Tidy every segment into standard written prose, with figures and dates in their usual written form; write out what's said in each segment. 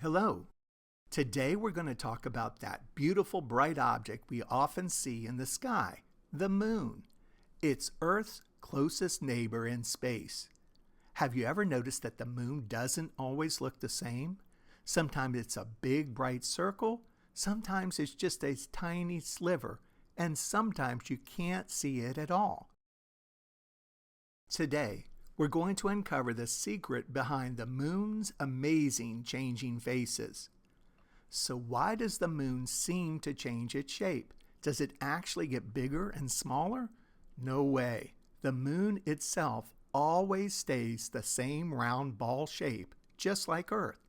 Hello. Today we're going to talk about that beautiful bright object we often see in the sky, the moon. It's Earth's closest neighbor in space. Have you ever noticed that the moon doesn't always look the same? Sometimes it's a big bright circle, sometimes it's just a tiny sliver, and sometimes you can't see it at all. Today, we're going to uncover the secret behind the moon's amazing changing faces. So why does the moon seem to change its shape? Does it actually get bigger and smaller? No way. The moon itself always stays the same round ball shape, just like Earth.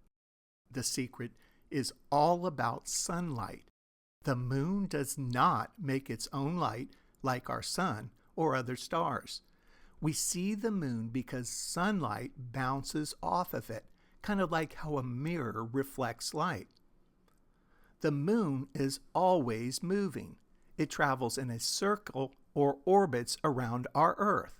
The secret is all about sunlight. The moon does not make its own light like our sun or other stars. We see the moon because sunlight bounces off of it, kind of like how a mirror reflects light. The moon is always moving. It travels in a circle or orbits around our Earth.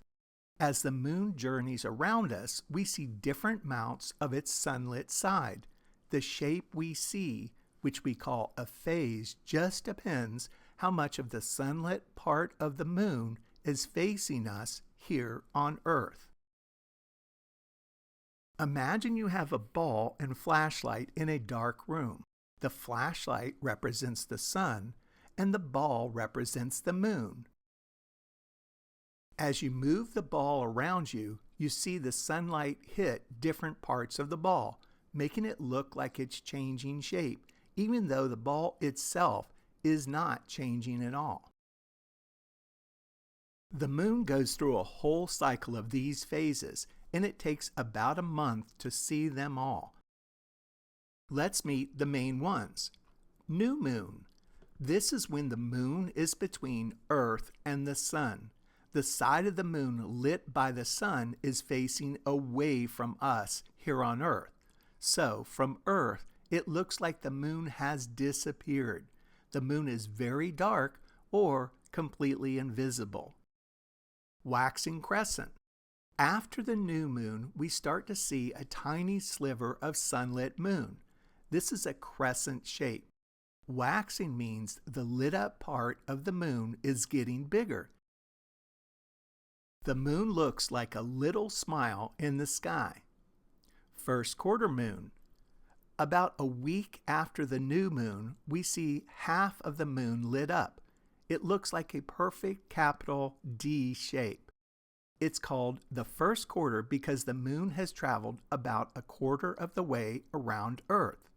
As the moon journeys around us, we see different mounts of its sunlit side. The shape we see, which we call a phase, just depends how much of the sunlit part of the moon is facing us here on Earth. Imagine you have a ball and flashlight in a dark room. The flashlight represents the sun, and the ball represents the moon. As you move the ball around you, you see the sunlight hit different parts of the ball, making it look like it's changing shape, even though the ball itself is not changing at all. The moon goes through a whole cycle of these phases, and it takes about a month to see them all. Let's meet the main ones. New moon. This is when the moon is between Earth and the sun. The side of the moon lit by the sun is facing away from us here on Earth. So, from Earth, it looks like the moon has disappeared. The moon is very dark or completely invisible. Waxing crescent. After the new moon, we start to see a tiny sliver of sunlit moon. This is a crescent shape. Waxing means the lit up part of the moon is getting bigger. The moon looks like a little smile in the sky. First quarter moon. About a week after the new moon, we see half of the moon lit up. It looks like a perfect capital D shape. It's called the first quarter because the moon has traveled about a quarter of the way around Earth.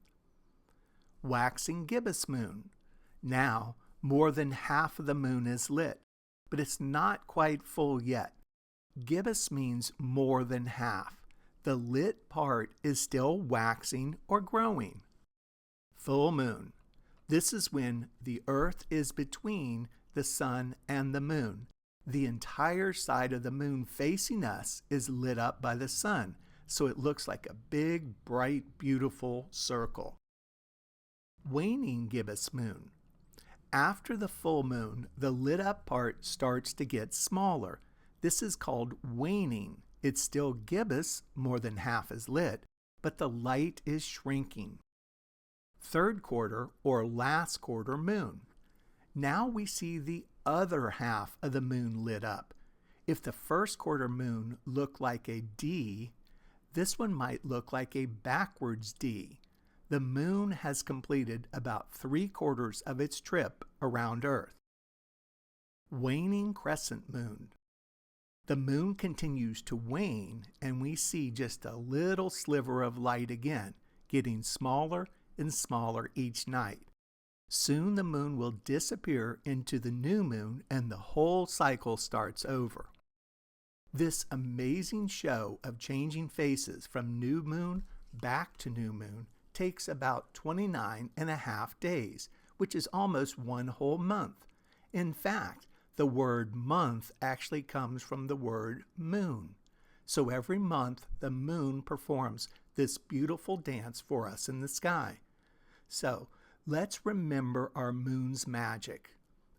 Waxing gibbous moon. Now, more than half of the moon is lit, but it's not quite full yet. Gibbous means more than half. The lit part is still waxing or growing. Full moon. This is when the Earth is between the sun and the moon. The entire side of the moon facing us is lit up by the sun, so it looks like a big, bright, beautiful circle. Waning gibbous moon. After the full moon, the lit up part starts to get smaller. This is called waning. It's still gibbous, more than half is lit, but the light is shrinking. Third quarter or last quarter moon. Now we see the other half of the moon lit up. If the first quarter moon looked like a D, this one might look like a backwards D. The moon has completed about 3/4 of its trip around Earth. Waning crescent moon. The moon continues to wane, and we see just a little sliver of light again, getting smaller and smaller each night. Soon the moon will disappear into the new moon, and the whole cycle starts over. This amazing show of changing faces from new moon back to new moon takes about 29.5 days, which is almost one whole month. In fact, the word month actually comes from the word moon. So every month, the moon performs this beautiful dance for us in the sky. So let's remember our moon's magic.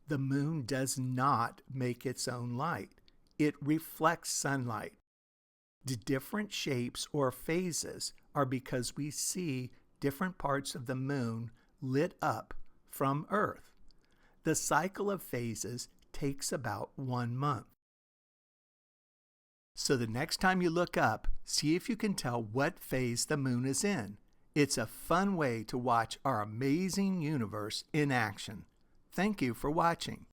The moon does not make its own light. It reflects sunlight. The different shapes or phases are because we see different parts of the moon lit up from Earth. The cycle of phases takes about 1 month. So the next time you look up, see if you can tell what phase the moon is in. It's a fun way to watch our amazing universe in action. Thank you for watching.